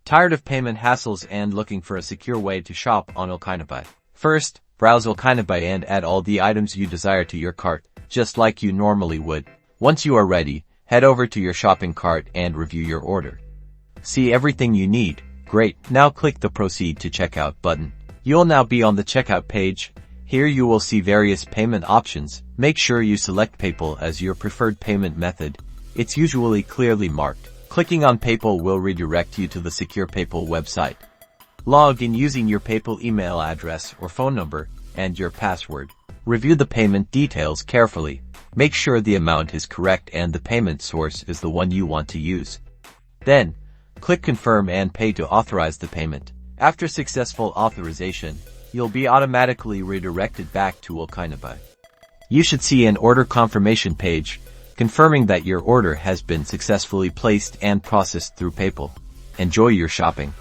Tired of payment hassles and looking for a secure way to shop on Allchinabuy? First, browse Allchinabuy and add all the items you desire to your cart, just like you normally would. Once you are ready, head over to your shopping cart and review your order. See everything you need? Great, now click the Proceed to Checkout button. You'll now be on the checkout page. Here you will see various payment options. Make sure you select PayPal as your preferred payment method. It's usually clearly marked. Clicking on PayPal will redirect you to the secure PayPal website. Log in using your PayPal email address or phone number and your password. Review the payment details carefully. Make sure the amount is correct and the payment source is the one you want to use. Then, click Confirm and Pay to authorize the payment. After successful authorization, you'll be automatically redirected back to Allchinabuy. You should see an order confirmation page, confirming that your order has been successfully placed and processed through PayPal. Enjoy your shopping.